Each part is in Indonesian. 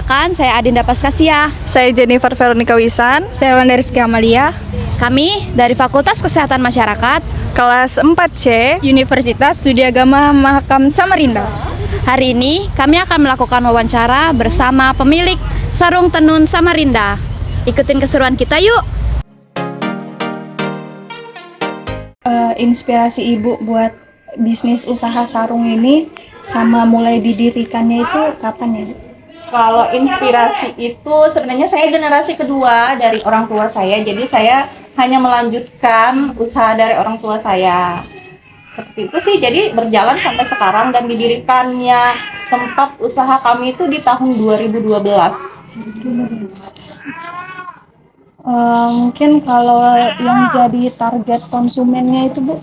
Perkenalkan, saya Adinda Paskasia. Saya Jennifer Veronica Wisan, Saya Wanda Rizky Amalia, Kami dari Fakultas Kesehatan Masyarakat. kelas 4C. Universitas Studi Agama Mahakam Samarinda. Hari ini kami akan melakukan wawancara bersama pemilik Sarung Tenun Samarinda. Ikutin keseruan kita yuk. Inspirasi ibu buat bisnis usaha sarung ini sama mulai didirikannya itu kapan ya, Bu? Kalau inspirasi itu sebenarnya saya generasi kedua dari orang tua saya, jadi saya hanya melanjutkan usaha dari orang tua saya. Seperti itu sih, jadi berjalan sampai sekarang dan didirikannya tempat usaha kami itu di tahun 2012. Mungkin kalau yang jadi target konsumennya itu, Bu?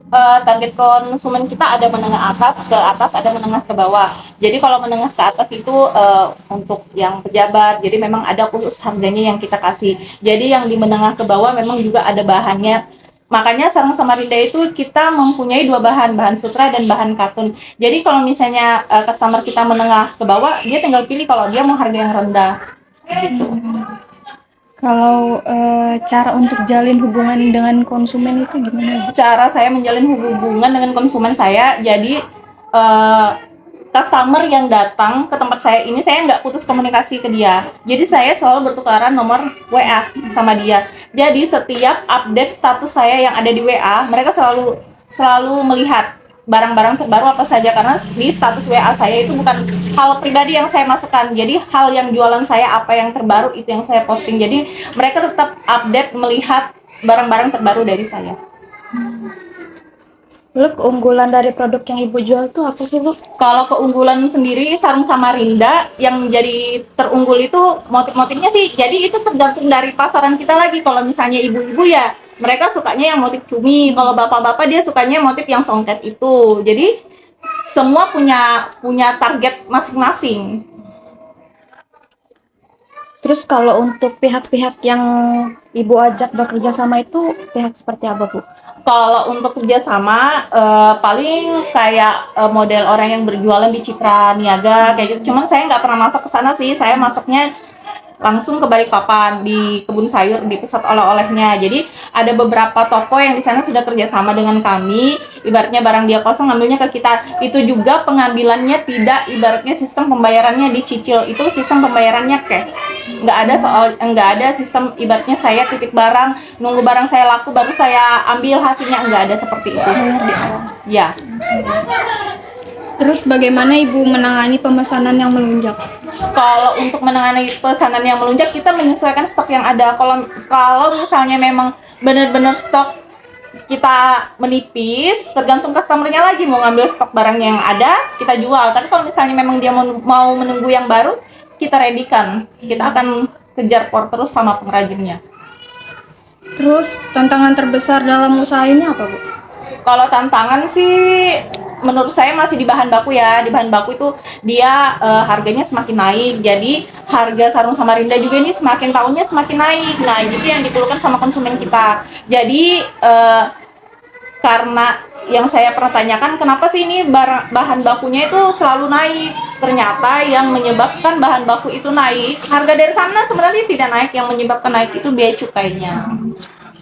Target konsumen kita ada menengah ke atas, ada menengah ke bawah. Jadi kalau menengah ke atas itu untuk yang pejabat, jadi memang ada khusus harganya yang kita kasih. Jadi yang di menengah ke bawah memang juga ada bahannya. Makanya sarung Samarinda itu kita mempunyai dua bahan sutra dan bahan katun. Jadi kalau misalnya customer kita menengah ke bawah, dia tinggal pilih kalau dia mau harga yang rendah. Gitu. Kalau cara untuk jalin hubungan dengan konsumen itu gimana, Bu? Cara saya menjalin hubungan dengan konsumen saya, jadi customer yang datang ke tempat saya ini, saya nggak putus komunikasi ke dia. Jadi saya selalu bertukaran nomor WA sama dia. Jadi setiap update status saya yang ada di WA, mereka selalu melihat barang-barang terbaru apa saja, karena di status WA saya itu bukan hal pribadi yang saya masukkan. Jadi hal yang jualan saya apa yang terbaru itu yang saya posting. Jadi mereka tetap update melihat barang-barang terbaru dari saya. Lalu keunggulan dari produk yang Ibu jual tuh apa sih, Bu? Kalau keunggulan sendiri sarung Samarinda yang jadi terunggul itu motif-motifnya sih. Jadi itu tergantung dari pasaran kita lagi. Kalau misalnya ibu-ibu ya mereka sukanya yang motif cumi. Kalau bapak-bapak dia sukanya motif yang songket itu. Jadi semua punya target masing-masing. Terus kalau untuk pihak-pihak yang Ibu ajak bekerja sama itu pihak seperti apa, Bu? Kalau untuk kerjasama paling kayak model orang yang berjualan di Citra Niaga kayak gitu. Cuman saya nggak pernah masuk ke sana sih. Saya masuknya langsung ke Balikpapan di kebun sayur di pusat oleh-olehnya. Jadi ada beberapa toko yang di sana sudah kerjasama dengan kami. Ibaratnya barang dia kosong ngambilnya ke kita. Itu juga pengambilannya tidak ibaratnya sistem pembayarannya dicicil. Itu sistem pembayarannya cash. Nggak ada sistem ibaratnya saya titip barang, nunggu barang saya laku baru saya ambil hasilnya, nggak ada seperti itu. Ya. Terus bagaimana Ibu menangani pemesanan yang melonjak? Kalau untuk menangani pesanan yang melonjak, kita menyesuaikan stok yang ada. Kalau misalnya memang benar-benar stok kita menipis, tergantung customernya lagi mau ngambil stok barang yang ada, kita jual. Tapi kalau misalnya memang dia mau menunggu yang baru, kita ready-kan. Kita akan kejar terus sama pengrajinnya. Terus tantangan terbesar dalam usaha ini apa, Bu? Kalau tantangan sih menurut saya masih di bahan baku ya. Di bahan baku itu dia harganya semakin naik. Jadi harga sarung Samarinda juga ini semakin tahunnya semakin naik. Nah, itu yang dikeluhkan sama konsumen kita. Jadi karena yang saya pernah tanyakan, kenapa sih ini bahan bakunya itu selalu naik? Ternyata yang menyebabkan bahan baku itu naik, harga dari sana sebenarnya tidak naik. Yang menyebabkan naik itu biaya cukainya.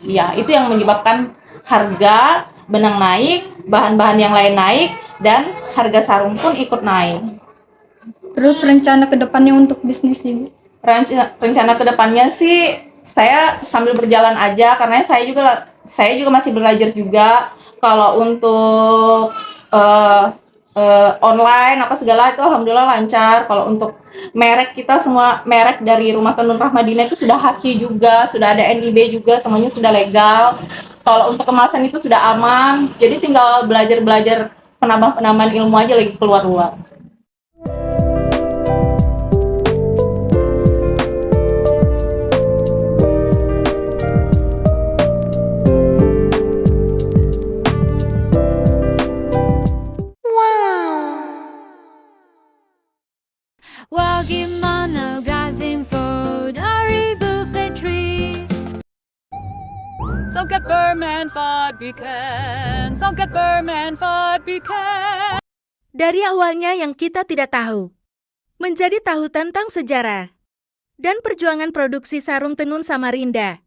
Ya, itu yang menyebabkan harga benang naik, bahan-bahan yang lain naik, dan harga sarung pun ikut naik. Terus rencana kedepannya untuk bisnis Ibu? Rencana kedepannya sih saya sambil berjalan aja, karena saya juga masih belajar juga. Kalau untuk online apa segala itu alhamdulillah lancar. Kalau untuk merek, kita semua merek dari Rumah Tenun Rahmadina itu sudah haki juga, sudah ada NIB juga, semuanya sudah legal. Kalau untuk kemasan itu sudah aman, jadi tinggal belajar penambahan ilmu aja lagi keluar luar. Wag gimana info dari Buffet Tree. Songket bermanfaat biken. Dari awalnya yang kita tidak tahu, menjadi tahu tentang sejarah dan perjuangan produksi sarung tenun Samarinda.